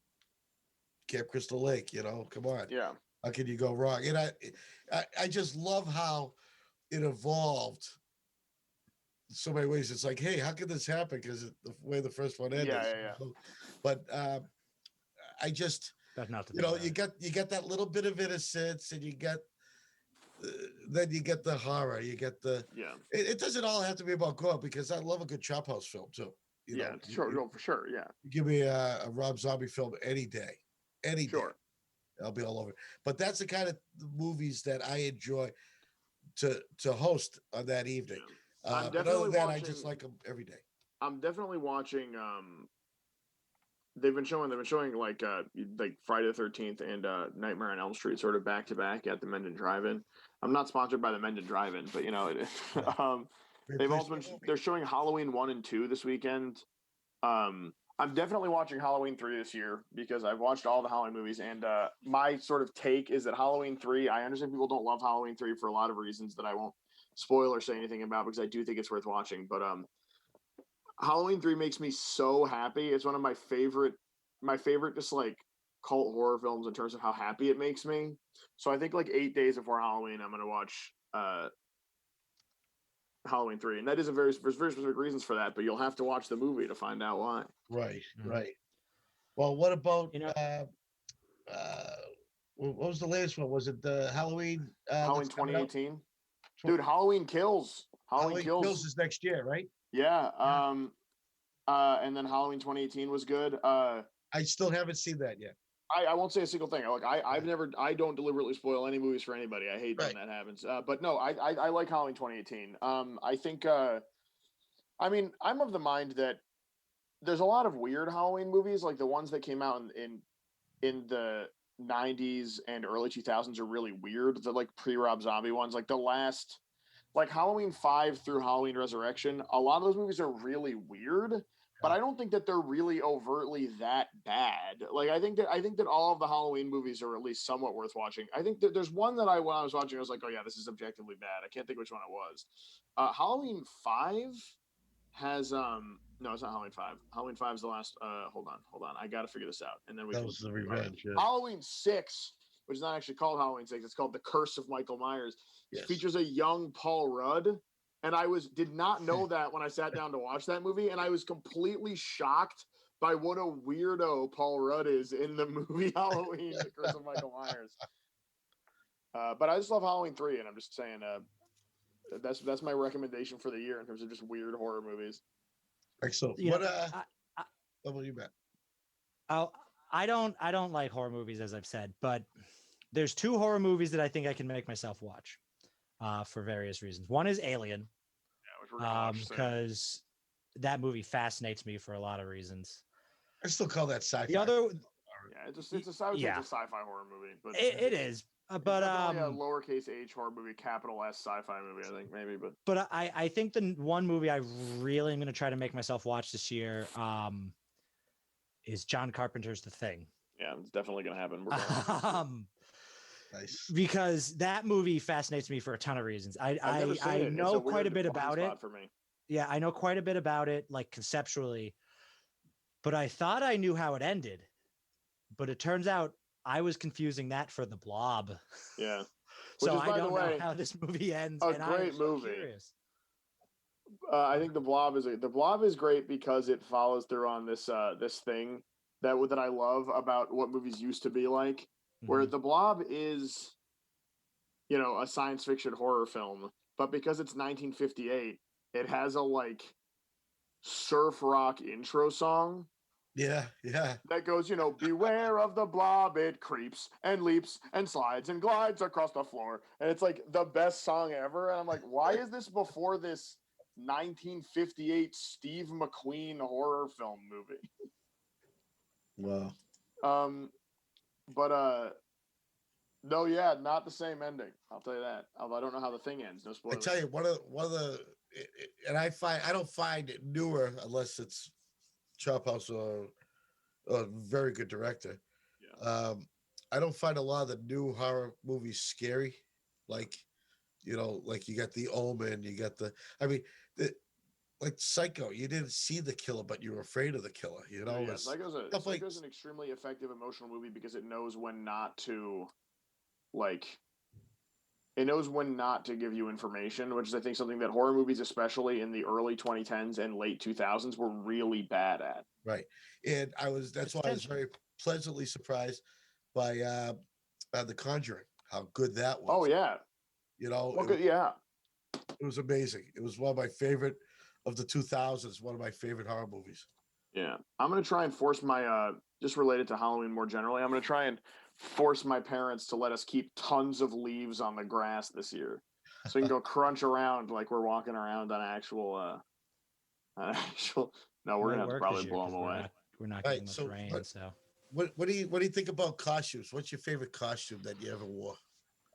Camp Crystal Lake, come on. yeah, How can you go wrong? And I just love how it evolved in so many ways. It's like, hey, how could this happen? Because the way the first one ended. yeah, yeah, yeah. But I just, That's not to think about you get that little bit of innocence, and you get then you get the horror. You get the. Yeah, It doesn't all have to be about gore, because I love a good chop house film too. yeah, sure, no, for sure, yeah, You give me a Rob Zombie film any day, any day. sure. I'll be all over it. But that's the kind of movies that I enjoy to host on that evening. Yeah. I'm But other definitely than that, I watching. just like them every day. I'm definitely watching. They've been showing like Friday the 13th and Nightmare on Elm Street sort of back to back at the Mendon Drive-In. I'm not sponsored by the Mendon Drive-In, but Yeah. Great they've place also for been a movie. they're showing Halloween 1 and 2 this weekend. I'm definitely watching Halloween 3 this year because I've watched all the Halloween movies, and my sort of take is that Halloween 3. I understand people don't love Halloween 3 for a lot of reasons that I won't spoil or say anything about because I do think it's worth watching, but Halloween 3 makes me so happy. It's one of my favorite just like cult horror films in terms of how happy it makes me. So I think like 8 days before Halloween, I'm gonna watch Halloween 3, and that is there's very specific reasons for that. But you'll have to watch the movie to find out why. Right, Mhm. right. Well, what about You know, what was the latest one? Was it the Halloween? Halloween That's coming out? 2018, dude. Halloween Kills. Halloween Kills is next year, right? Yeah. Yeah. And then Halloween 2018 was good. I still haven't seen that yet. I won't say a single thing. Like I don't deliberately spoil any movies for anybody. I hate when Right. that happens. But no, I like Halloween 2018. I think I mean, I'm of the mind that there's a lot of weird Halloween movies, like the ones that came out in the 90s and early 2000s are really weird. The like pre-Rob Zombie ones, like the last, like Halloween 5 through Halloween Resurrection. A lot of those movies are really weird, but I don't think that they're really overtly that bad. Like I think that all of the Halloween movies are at least somewhat worth watching. I think that there's one that when I was watching, I was like, oh yeah, this is objectively bad. I can't think which one it was. Halloween 5 has no, it's not Halloween 5. Halloween 5 is the last. Hold on. I got to figure this out, and then we That can. was the Revenge. Yeah. Halloween 6, which is not actually called Halloween 6. It's called The Curse of Michael Myers. Yes. Features a young Paul Rudd, and I did not know that when I sat down to watch that movie, and I was completely shocked by what a weirdo Paul Rudd is in the movie Halloween: The Curse of Michael Myers. But I just love Halloween 3, and I'm just saying, that's my recommendation for the year in terms of just weird horror movies. Excellent. You What know, what about you, Matt? I don't like horror movies, as I've said, but there's two horror movies that I think I can make myself watch for various reasons. One is Alien, Which we're gonna watch soon. because that movie fascinates me for a lot of reasons. I still call that sci-fi. The other, Yeah, it's a I would say it's a sci-fi horror movie, but it is, but definitely a lowercase h horror movie, capital S sci-fi movie, I think maybe. But I think the one movie I really am going to try to make myself watch this year is John Carpenter's The Thing. Yeah, it's definitely going to happen. Nice. Because that movie fascinates me for a ton of reasons. I know quite a bit about it. For me. Yeah, I know quite a bit about it, like conceptually. But I thought I knew how it ended. But it turns out I was confusing that for The Blob. Yeah. So I don't know how this movie ends. A great movie. Curious. I think The Blob is great because it follows through on this thing that I love about what movies used to be like, where The Blob is, a science fiction horror film, but because it's 1958, it has a like surf rock intro song. Yeah. That goes, beware of the blob, it creeps and leaps and slides and glides across the floor. And it's like the best song ever. And I'm like, why is this before this 1958 Steve McQueen horror film movie? Wow. No, yeah, not the same ending. I'll tell you that. Although I don't know how the thing ends. No spoilers. I tell you, one of the, and I don't find it newer unless it's Chop House or a very good director. Yeah. I don't find a lot of the new horror movies scary. Like, like you got The Omen, you got like Psycho. You didn't see the killer, but you were afraid of the killer. Yeah, Psycho's an extremely effective emotional movie because it knows when not to, it knows when not to give you information, which is, I think, something that horror movies, especially in the early 2010s and late 2000s, were really bad at. Right. And that's why I was very pleasantly surprised by The Conjuring, how good that was. Oh, yeah. It was amazing. It was one of my favorite of the 2000s, one of my favorite horror movies. Yeah. I'm going to try and force my, just related to Halloween more generally, I'm going to try and force my parents to let us keep tons of leaves on the grass this year. So we can go crunch around like we're walking around on actual, no, we're going to have to probably blow them away. We're not getting much rain, so. What do you think about costumes? What's your favorite costume that you ever wore?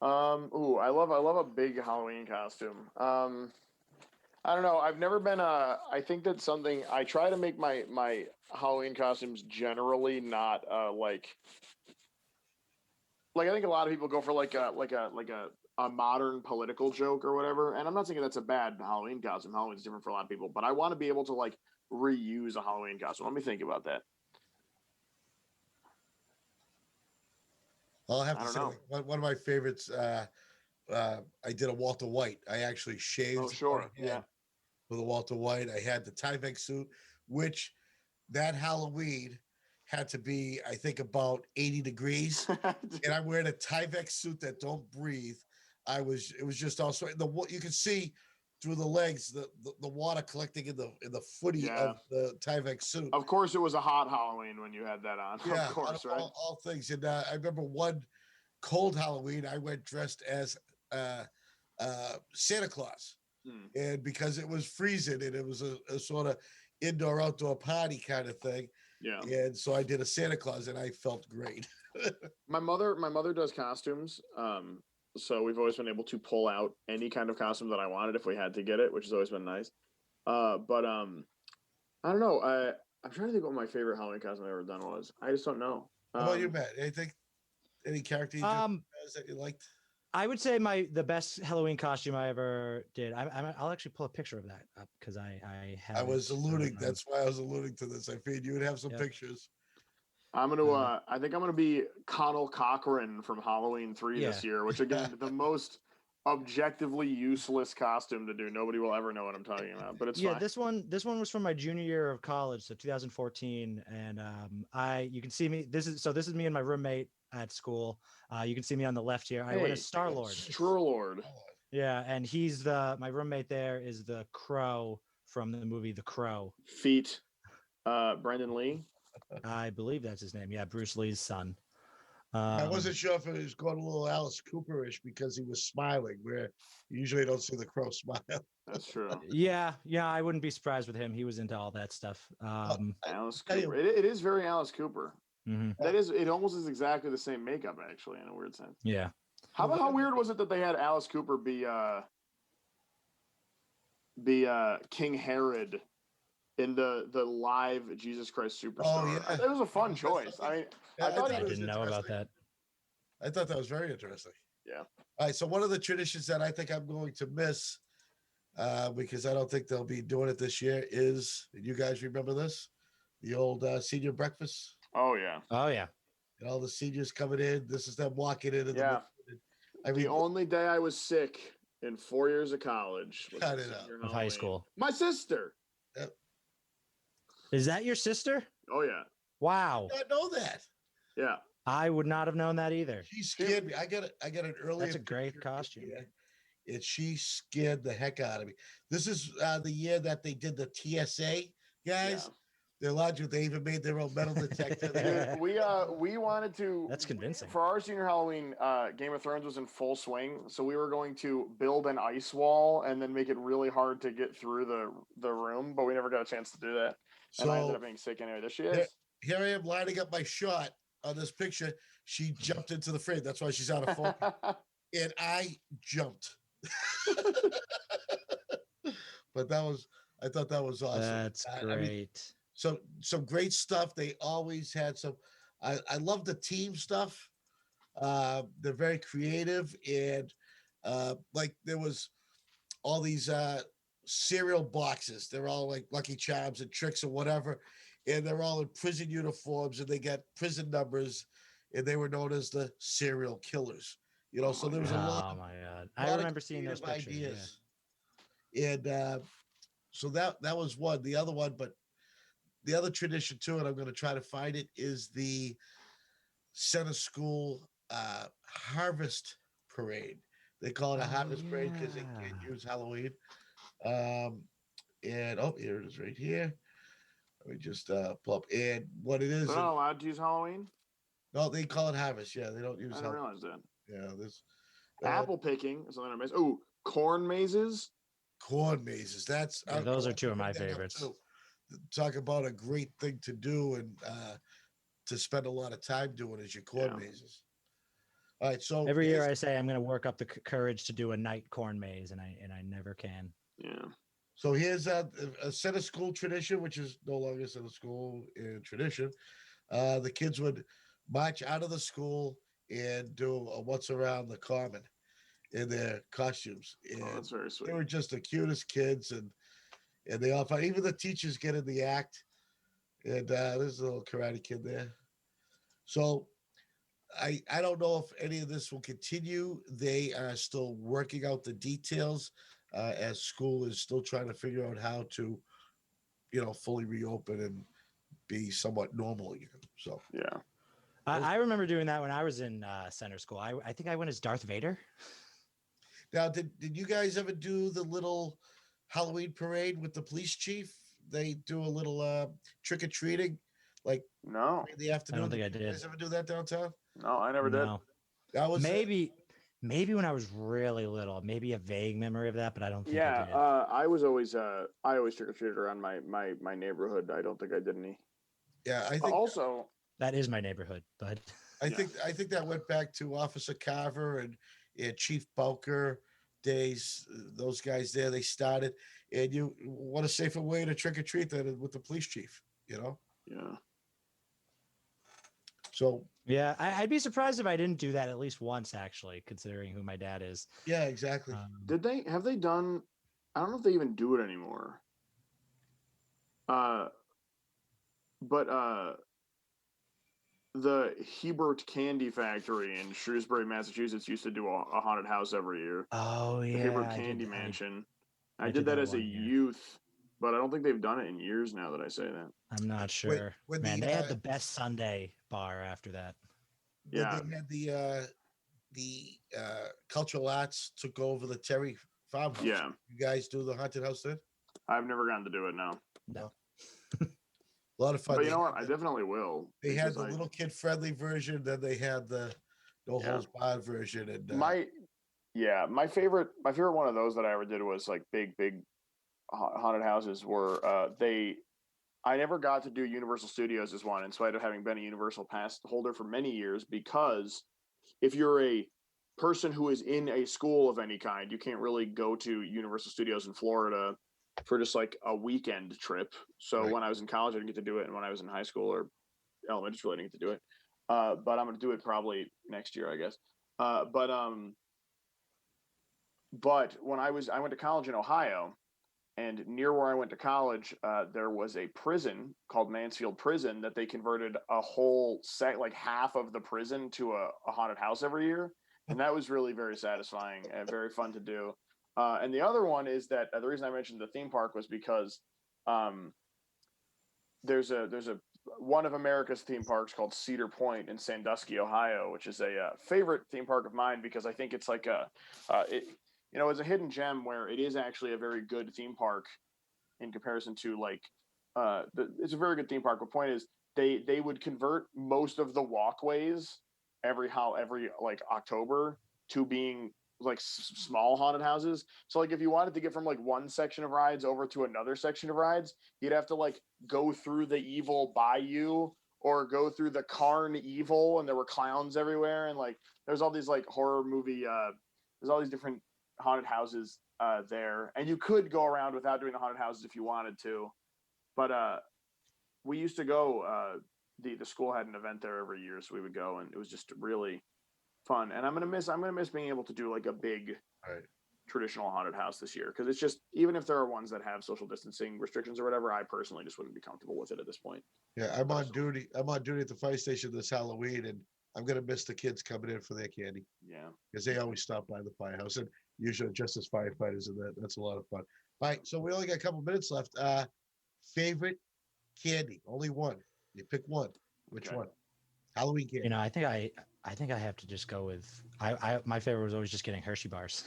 I love a big Halloween costume. I don't know. I've never been I think that's something I try to make my Halloween costumes generally not like I think a lot of people go for like a modern political joke or whatever. And I'm not saying that's a bad Halloween costume. Halloween's different for a lot of people, but I want to be able to like reuse a Halloween costume. Let me think about that. I'll have to say one of my favorites I did a Walter White. I actually shaved. Oh, sure. my head for the Walter White. I had the Tyvek suit, which that Halloween had to be, I think, about 80 degrees. And I'm wearing a Tyvek suit that don't breathe. It was just also you can see through the legs, the water collecting in the footy of the Tyvek suit. Of course, it was a hot Halloween when you had that on. Yeah, of course, right? All things. And I remember one cold Halloween, I went dressed as Santa Claus. And because it was freezing and it was a sort of indoor outdoor party kind of thing. Yeah. And so I did a Santa Claus and I felt great. My mother does costumes. So we've always been able to pull out any kind of costume that I wanted if we had to get it, which has always been nice. But I don't know. I'm trying to think what my favorite Halloween costume I've ever done was. I just don't know. How about you, Matt? Any character you that you liked? I would say the best Halloween costume I ever did. I'll actually pull a picture of that up because I have. I was alluding. That's why I was alluding to this. I figured you would have some pictures. I'm gonna. I think I'm gonna be Connell Cochran from Halloween 3 this year, which again, the most objectively useless costume to do. Nobody will ever know what I'm talking about, but it's fine. This one was from my junior year of college, so 2014, and you can see me. This is me and my roommate at school. You can see me on the left here. I went as Star-Lord. Star-Lord. Yeah, and he's my roommate there is the Crow from the movie The Crow. Feet. Brendan Lee. I believe that's his name. Yeah, Bruce Lee's son. I wasn't sure if it was going a little Alice Cooperish because he was smiling, where you usually don't see the Crow smile. That's true. Yeah, I wouldn't be surprised with him. He was into all that stuff. Alice Cooper. It is very Alice Cooper. Mm-hmm. It almost is exactly the same makeup, actually, in a weird sense. Yeah. How weird was it that they had Alice Cooper be King Herod in the live Jesus Christ Superstar? Oh, yeah. It was a fun choice. I mean, I didn't know about that. I thought that was very interesting. Yeah. All right. So one of the traditions that I think I'm going to miss, because I don't think they'll be doing it this year, is, you guys remember this? The old senior breakfast. Oh yeah. Oh yeah. And all the seniors coming in. This is them walking in. The only day I was sick in 4 years of college was of high school. My sister. Yep. Is that your sister? Oh yeah. Wow. I know that. Yeah. I would not have known that either. She scared me. I got an early. That's a great costume. And she scared the heck out of me. This is the year that they did the TSA, guys. Yeah. They're larger. They even made their own metal detector. Dude, we wanted to. That's convincing. For our senior Halloween, Game of Thrones was in full swing, so we were going to build an ice wall and then make it really hard to get through the room, but we never got a chance to do that. And I ended up being sick anyway. There she is. Here I am lining up my shot on this picture. She jumped into the frame. That's why she's out of focus. And I jumped. But I thought that was awesome. That's great. I mean, so some great stuff. They always had some. I love the team stuff. They're very creative, and like there was all these cereal boxes. They're all like Lucky Charms and Tricks or whatever, and they're all in prison uniforms, and they got prison numbers, and they were known as the serial killers. You know, so there was a lot. Oh my god! I remember seeing those pictures. Ideas. Yeah. And so that was one. The other one, but the other tradition too, and I'm going to try to find it, is the center school harvest parade. They call it a harvest parade because they can't use Halloween. And here it is right here. Let me just pull up. And what it is. They're not allowed to use Halloween? No, they call it harvest. Yeah, they don't use Halloween. I didn't realize that. Yeah, this apple picking is something I miss. Oh, corn mazes. Corn mazes. That's those are two of my favorites. Talk about a great thing to do and to spend a lot of time doing is your corn mazes. All right, so every year I say I'm going to work up the courage to do a night corn maze, and I never can. Yeah. So here's a center school tradition, which is no longer center school tradition. The kids would march out of the school and do a what's around the common in their costumes. And that's very sweet. They were just the cutest kids, and they all find, even the teachers get in the act. And there's a little karate kid there. So I don't know if any of this will continue. They are still working out the details as school is still trying to figure out how to, fully reopen and be somewhat normal again. So Yeah. I remember doing that when I was in center school. I think I went as Darth Vader. now, did you guys ever do the little Halloween parade with the police chief? They do a little trick or treating, like No, in the afternoon. I don't think I Did you did. guys ever do that downtown? no, I never did. No. That was Maybe when I was really little, maybe a vague memory of that, but I don't think Yeah, I did. I was always I always trick or treated around my neighborhood. I don't think I did any. Yeah, I think Also, That is my neighborhood, but I Yeah. think I think that went back to Officer Carver and Chief Bulker days. Those guys there, they started. And you what a safer way to trick or treat than with the police chief, yeah. So yeah, I'd be surprised if I didn't do that at least once, actually, considering who my dad is. yeah, exactly. Have they done? I don't know if they even do it anymore. But the Hebert Candy Factory in Shrewsbury, Massachusetts, used to do a haunted house every year. Oh The yeah, Hebert I Candy did. Mansion. I I did did that that as a one year. youth, but I don't think they've done it in years now that I say that. I'm not sure. when Man, the they had the best Sunday bar after that. when Yeah. they had cultural arts took over the Terry farmhouse. Yeah. You guys do the haunted house then? I've never gotten to do it now. No. A lot of fun. But you know what? I definitely will. They had because the little kid friendly version, then they had the no Yeah. holds barred version, and my favorite one of those that I ever did was like big haunted houses were I never got to do Universal Studios as one in spite of having been a Universal pass holder for many years, because if you're a person who is in a school of any kind, you can't really go to Universal Studios in Florida for just like a weekend trip. So Right. when I was in college, I didn't get to do it, and when I was in high school or elementary school, I didn't get to do it. But I'm going to do it probably next year, I guess. But when I went to college in Ohio, and near where I went to college, there was a prison called Mansfield Prison that they converted a whole set, like half of the prison, to a haunted house every year, and that was really very satisfying and very fun to do. And the other one is that the reason I mentioned the theme park was because there's a one of America's theme parks called Cedar Point in Sandusky, Ohio, which is a favorite theme park of mine because I think it's like it's a hidden gem where it is actually a very good theme park in comparison to it's a very good theme park. The point is they would convert most of the walkways every like October to being like small haunted houses. So like if you wanted to get from like one section of rides over to another section of rides, you'd have to like go through the evil bayou or go through the Carn Evil, and there were clowns everywhere, and like there's all these like horror movie there's all these different haunted houses there, and you could go around without doing the haunted houses if you wanted to, but we used to go the school had an event there every year, so we would go, and it was just really fun. And I'm gonna miss being able to do like a big traditional haunted house this year, because it's just, even if there are ones that have social distancing restrictions or whatever, I personally just wouldn't be comfortable with it at this point. Yeah, I'm on duty at the fire station this Halloween, and I'm gonna miss the kids coming in for their candy. Yeah, because they always stop by the firehouse, and usually just as firefighters, and that's a lot of fun. All right, so we only got a couple minutes left. Favorite candy? Only one. You pick one. Which one? Halloween candy. I think I have to just go with my favorite was always just getting Hershey bars.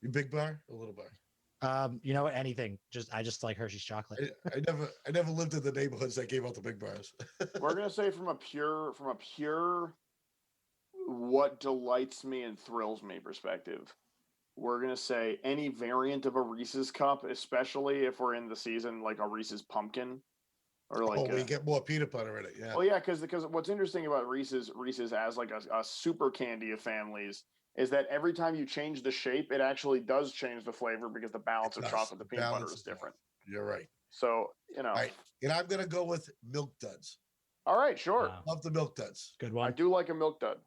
You big bar or little bar? You know what? Anything. I just like Hershey's chocolate. I never lived in the neighborhoods that gave out the big bars. We're gonna say from a pure what delights me and thrills me perspective, we're gonna say any variant of a Reese's cup, especially if we're in the season, like a Reese's pumpkin, or like we get more peanut butter in it. Yeah. Well, yeah, because what's interesting about Reese's as like a super candy of families is that every time you change the shape, it actually does change the flavor, because the balance of chocolate, the peanut butter is different. You're right. So All right, and I'm gonna go with Milk Duds. All right, sure. Wow. Love the Milk Duds. Good one. I do like a Milk Dud.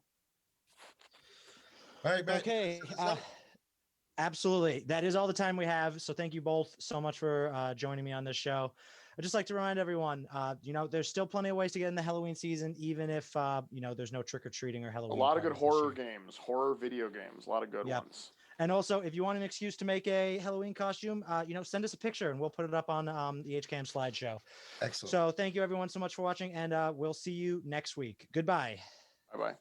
All right, Matt. Okay. Absolutely. That is all the time we have. So thank you both so much for joining me on this show. I'd just like to remind everyone, there's still plenty of ways to get in the Halloween season, even if, there's no trick-or-treating or A Halloween. lot of good parties this horror year. games, horror video games, a lot of good Yep. ones. And also, if you want an excuse to make a Halloween costume, send us a picture and we'll put it up on the Hcam slideshow. Excellent. So thank you everyone so much for watching, and we'll see you next week. Goodbye. Bye-bye.